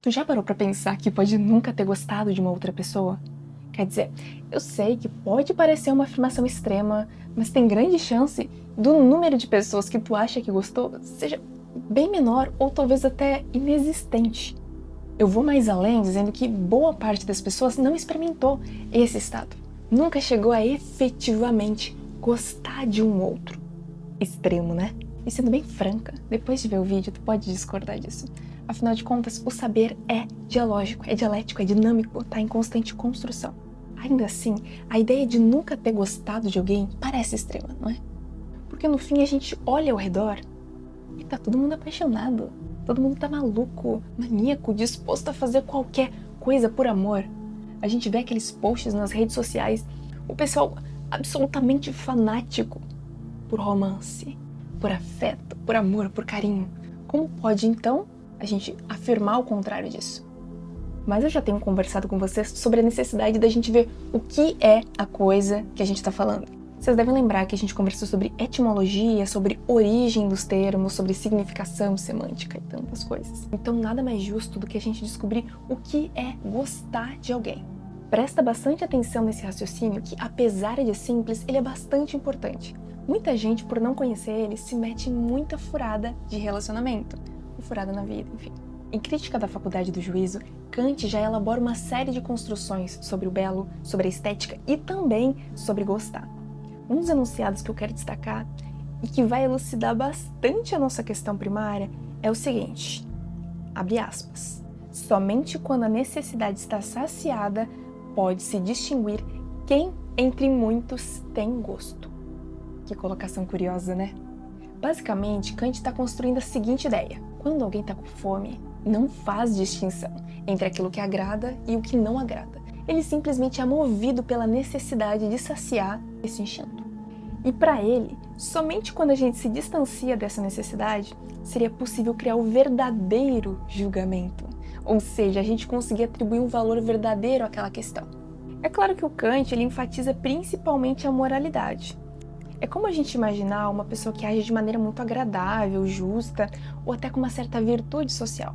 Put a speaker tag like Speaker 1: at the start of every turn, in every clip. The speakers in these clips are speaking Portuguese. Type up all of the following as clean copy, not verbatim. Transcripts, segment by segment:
Speaker 1: Tu já parou pra pensar que pode nunca ter gostado de uma outra pessoa? Quer dizer, eu sei que pode parecer uma afirmação extrema, mas tem grande chance do número de pessoas que tu acha que gostou seja bem menor ou talvez até inexistente. Eu vou mais além dizendo que boa parte das pessoas não experimentou esse estado. Nunca chegou a efetivamente gostar de um outro. Extremo, né? E sendo bem franca, depois de ver o vídeo tu pode discordar disso. Afinal de contas, o saber é dialógico, é dialético, é dinâmico, tá em constante construção. Ainda assim, a ideia de nunca ter gostado de alguém parece extrema, não é? Porque no fim a gente olha ao redor e tá todo mundo apaixonado. Todo mundo tá maluco, maníaco, disposto a fazer qualquer coisa por amor. A gente vê aqueles posts nas redes sociais, o pessoal absolutamente fanático por romance, por afeto, por amor, por carinho. Como pode, então, a gente afirmar o contrário disso? Mas eu já tenho conversado com vocês sobre a necessidade da gente ver o que é a coisa que a gente está falando. Vocês devem lembrar que a gente conversou sobre etimologia, sobre origem dos termos, sobre significação semântica e tantas coisas. Então nada mais justo do que a gente descobrir o que é gostar de alguém. Presta bastante atenção nesse raciocínio que, apesar de simples, ele é bastante importante. Muita gente, por não conhecer ele, se mete em muita furada de relacionamento, ou furada na vida, enfim. Em Crítica da Faculdade do Juízo, Kant já elabora uma série de construções sobre o belo, sobre a estética e também sobre gostar. Um dos enunciados que eu quero destacar e que vai elucidar bastante a nossa questão primária é o seguinte, abre aspas, somente quando a necessidade está saciada pode-se distinguir quem entre muitos tem gosto. Que colocação curiosa, né? Basicamente, Kant está construindo a seguinte ideia. Quando alguém está com fome, não faz distinção entre aquilo que agrada e o que não agrada. Ele simplesmente é movido pela necessidade de saciar esse instinto. E para ele, somente quando a gente se distancia dessa necessidade, seria possível criar o verdadeiro julgamento. Ou seja, a gente conseguir atribuir um valor verdadeiro àquela questão. É claro que o Kant ele enfatiza principalmente a moralidade. É como a gente imaginar uma pessoa que age de maneira muito agradável, justa, ou até com uma certa virtude social.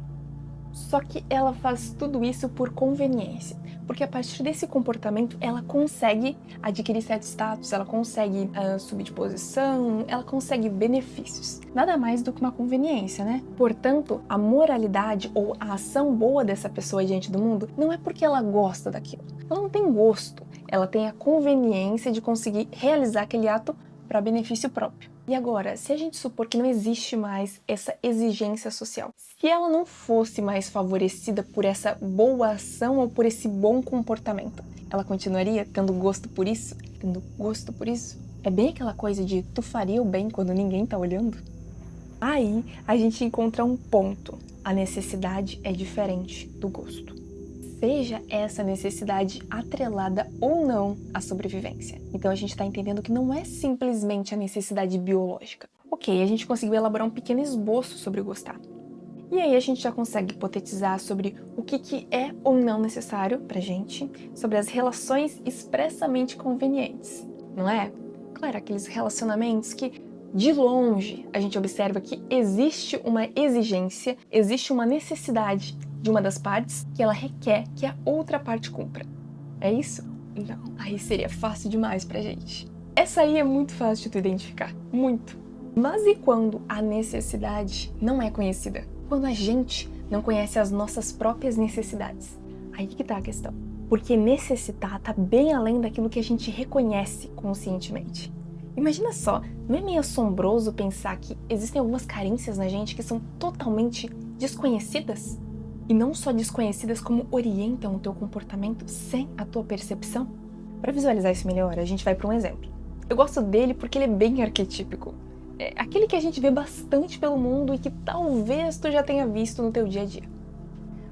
Speaker 1: Só que ela faz tudo isso por conveniência, porque a partir desse comportamento ela consegue adquirir certo status, ela consegue subir de posição, ela consegue benefícios. Nada mais do que uma conveniência, né? Portanto, a moralidade ou a ação boa dessa pessoa diante do mundo não é porque ela gosta daquilo. Ela não tem gosto, ela tem a conveniência de conseguir realizar aquele ato para benefício próprio. E agora, se a gente supor que não existe mais essa exigência social, se ela não fosse mais favorecida por essa boa ação ou por esse bom comportamento, ela continuaria tendo gosto por isso? Tendo gosto por isso? É bem aquela coisa de tu faria o bem quando ninguém tá olhando? Aí a gente encontra um ponto. A necessidade é diferente do gosto. Seja essa necessidade atrelada ou não à sobrevivência. Então a gente está entendendo que não é simplesmente a necessidade biológica. Ok, a gente conseguiu elaborar um pequeno esboço sobre o gostar. E aí a gente já consegue hipotetizar sobre o que é ou não necessário pra gente, sobre as relações expressamente convenientes, não é? Claro, aqueles relacionamentos que de longe a gente observa que existe uma exigência, existe uma necessidade de uma das partes que ela requer que a outra parte cumpra. É isso? Não, aí seria fácil demais pra gente. Essa aí é muito fácil de tu identificar, muito. Mas e quando a necessidade não é conhecida? Quando a gente não conhece as nossas próprias necessidades? Aí que tá a questão. Porque necessitar tá bem além daquilo que a gente reconhece conscientemente. Imagina só, não é meio assombroso pensar que existem algumas carências na gente que são totalmente desconhecidas? E não só desconhecidas, como orientam o teu comportamento sem a tua percepção? Para visualizar isso melhor, a gente vai para um exemplo. Eu gosto dele porque ele é bem arquetípico. É aquele que a gente vê bastante pelo mundo e que talvez tu já tenha visto no teu dia a dia.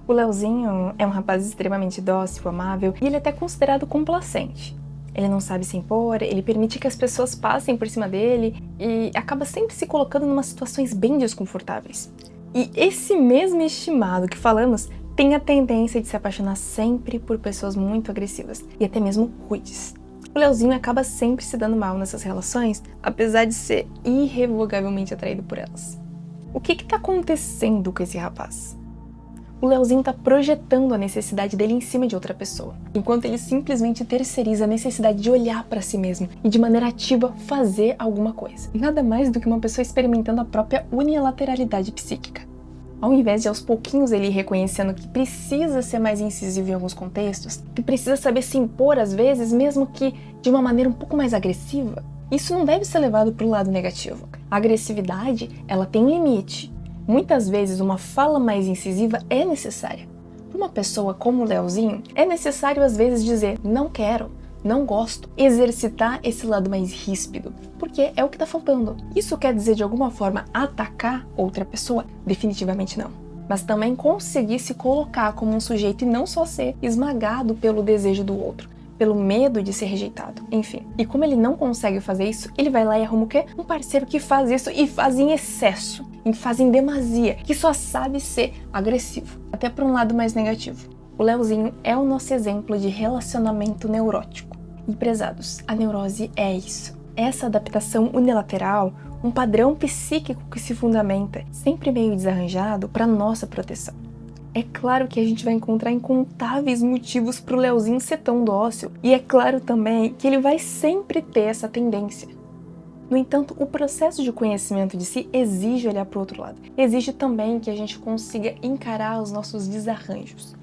Speaker 1: O Leozinho é um rapaz extremamente dócil, amável e ele é até considerado complacente. Ele não sabe se impor, ele permite que as pessoas passem por cima dele e acaba sempre se colocando em umas situações bem desconfortáveis. E esse mesmo estimado que falamos tem a tendência de se apaixonar sempre por pessoas muito agressivas e até mesmo rudes. O Leozinho acaba sempre se dando mal nessas relações, apesar de ser irrevogavelmente atraído por elas. O que tá acontecendo com esse rapaz? o Leozinho tá projetando a necessidade dele em cima de outra pessoa, enquanto ele simplesmente terceiriza a necessidade de olhar para si mesmo e de maneira ativa fazer alguma coisa. Nada mais do que uma pessoa experimentando a própria unilateralidade psíquica. Ao invés de aos pouquinhos ele ir reconhecendo que precisa ser mais incisivo em alguns contextos, que precisa saber se impor às vezes, mesmo que de uma maneira um pouco mais agressiva, isso não deve ser levado para o lado negativo. A agressividade, ela tem um limite. Muitas vezes uma fala mais incisiva é necessária. Para uma pessoa como o Leozinho, é necessário às vezes dizer não quero, não gosto, exercitar esse lado mais ríspido, porque é o que está faltando. Isso quer dizer de alguma forma atacar outra pessoa? Definitivamente não. Mas também conseguir se colocar como um sujeito e não só ser esmagado pelo desejo do outro, pelo medo de ser rejeitado, enfim. E como ele não consegue fazer isso, ele vai lá e arruma o quê? Um parceiro que faz isso e faz em excesso, faz em demasia, que só sabe ser agressivo, até por um lado mais negativo. O Leozinho é o nosso exemplo de relacionamento neurótico. E prezados, a neurose é isso. Essa adaptação unilateral, um padrão psíquico que se fundamenta, sempre meio desarranjado, para nossa proteção. É claro que a gente vai encontrar incontáveis motivos para o Leozinho ser tão dócil, e é claro também que ele vai sempre ter essa tendência. No entanto, o processo de conhecimento de si exige olhar para o outro lado. Exige também que a gente consiga encarar os nossos desarranjos.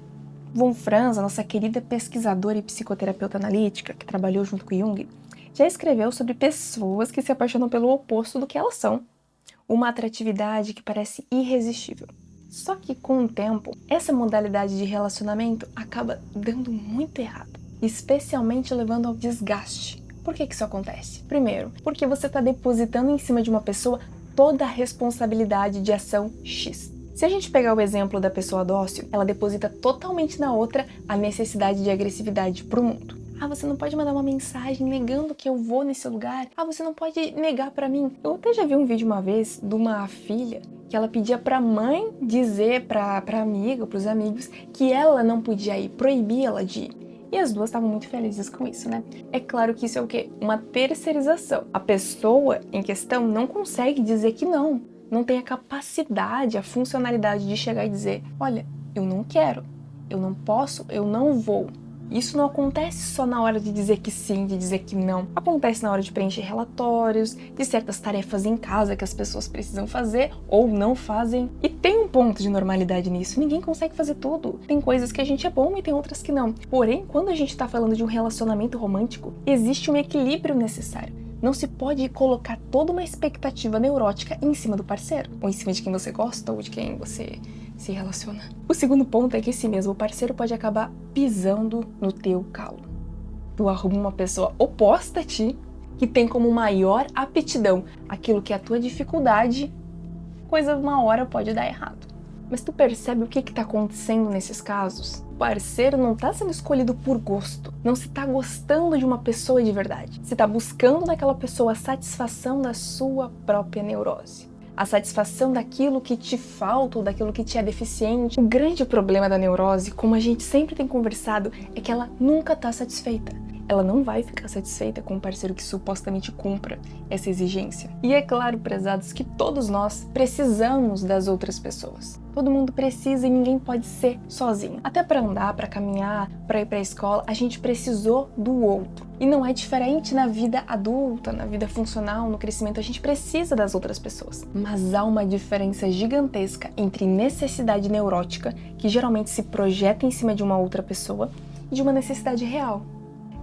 Speaker 1: Von Franz, a nossa querida pesquisadora e psicoterapeuta analítica, que trabalhou junto com Jung, já escreveu sobre pessoas que se apaixonam pelo oposto do que elas são. Uma atratividade que parece irresistível. Só que com o tempo, essa modalidade de relacionamento acaba dando muito errado, especialmente levando ao desgaste. Por que isso acontece? Primeiro, porque você está depositando em cima de uma pessoa toda a responsabilidade de ação X. Se a gente pegar o exemplo da pessoa dócil, ela deposita totalmente na outra a necessidade de agressividade pro mundo. Ah, você não pode mandar uma mensagem negando que eu vou nesse lugar. Ah, você não pode negar pra mim. Eu até já vi um vídeo uma vez de uma filha que ela pedia pra mãe dizer pra amiga, pros amigos, que ela não podia ir, proibia ela de ir. E as duas estavam muito felizes com isso, né? É claro que isso é o quê? Uma terceirização. A pessoa em questão não consegue dizer que não. Não tem a capacidade, a funcionalidade de chegar e dizer, olha, eu não quero, eu não posso, eu não vou. Isso não acontece só na hora de dizer que sim, de dizer que não. Acontece na hora de preencher relatórios, de certas tarefas em casa que as pessoas precisam fazer ou não fazem. E tem um ponto de normalidade nisso, ninguém consegue fazer tudo. Tem coisas que a gente é bom e tem outras que não. Porém, quando a gente está falando de um relacionamento romântico, existe um equilíbrio necessário. Não se pode colocar toda uma expectativa neurótica em cima do parceiro, ou em cima de quem você gosta, ou de quem você se relaciona. O segundo ponto é que esse mesmo parceiro pode acabar pisando no teu calo. Tu arruma uma pessoa oposta a ti, que tem como maior aptidão aquilo que é a tua dificuldade, coisa uma hora pode dar errado. Mas tu percebe o que está acontecendo nesses casos? O parceiro não está sendo escolhido por gosto. Não se está gostando de uma pessoa de verdade. Se está buscando naquela pessoa a satisfação da sua própria neurose. A satisfação daquilo que te falta ou daquilo que te é deficiente. O grande problema da neurose, como a gente sempre tem conversado, é que ela nunca está satisfeita. Ela não vai ficar satisfeita com um parceiro que supostamente cumpra essa exigência. E é claro, prezados, que todos nós precisamos das outras pessoas. Todo mundo precisa e ninguém pode ser sozinho. Até para andar, para caminhar, para ir para a escola, a gente precisou do outro. E não é diferente na vida adulta, na vida funcional, no crescimento, a gente precisa das outras pessoas. Mas há uma diferença gigantesca entre necessidade neurótica, que geralmente se projeta em cima de uma outra pessoa, e de uma necessidade real.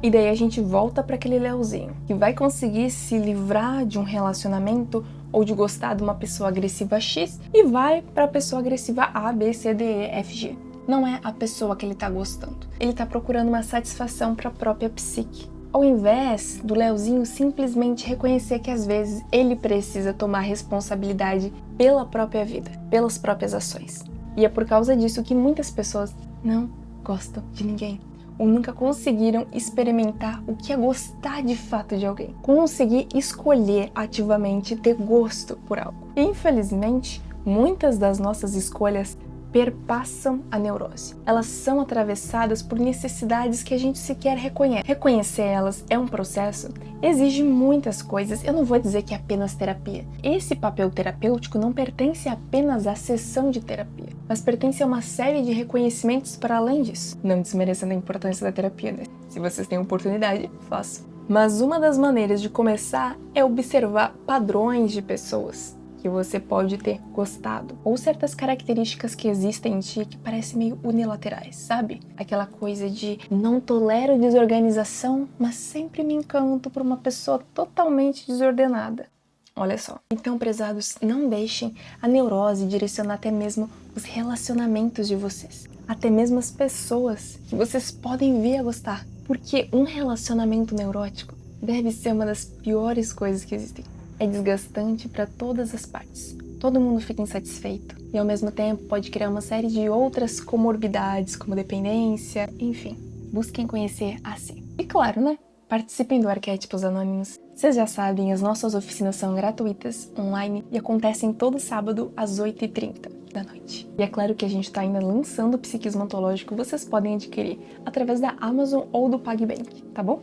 Speaker 1: E daí a gente volta para aquele Leozinho, que vai conseguir se livrar de um relacionamento ou de gostar de uma pessoa agressiva X e vai para a pessoa agressiva A, B, C, D, E, F, G. Não é a pessoa que ele tá gostando. Ele tá procurando uma satisfação para a própria psique. Ao invés do Leozinho simplesmente reconhecer que às vezes ele precisa tomar responsabilidade pela própria vida, pelas próprias ações. E é por causa disso que muitas pessoas não gostam de ninguém. Ou nunca conseguiram experimentar o que é gostar de fato de alguém. Conseguir escolher ativamente ter gosto por algo. E, infelizmente, muitas das nossas escolhas perpassam a neurose. Elas são atravessadas por necessidades que a gente sequer reconhece. Reconhecer elas é um processo, exige muitas coisas. Eu não vou dizer que é apenas terapia. Esse papel terapêutico não pertence apenas à sessão de terapia, mas pertence a uma série de reconhecimentos para além disso. Não desmerecendo a importância da terapia, né? Se vocês têm oportunidade, façam. Mas uma das maneiras de começar é observar padrões de pessoas que você pode ter gostado, ou certas características que existem em ti que parecem meio unilaterais, sabe? Aquela coisa de não tolero desorganização, mas sempre me encanto por uma pessoa totalmente desordenada. Olha só. Então, prezados, não deixem a neurose direcionar até mesmo os relacionamentos de vocês, até mesmo as pessoas que vocês podem vir a gostar, porque um relacionamento neurótico deve ser uma das piores coisas que existem. É desgastante para todas as partes. Todo mundo fica insatisfeito e ao mesmo tempo pode criar uma série de outras comorbidades, como dependência, enfim. Busquem conhecer a si. E claro, né? Participem do Arquétipos Anônimos. Vocês já sabem, as nossas oficinas são gratuitas, online e acontecem todo sábado às 8h30 da noite. E é claro que a gente está ainda lançando o Psiquismo Ontológico, vocês podem adquirir através da Amazon ou do PagBank, tá bom?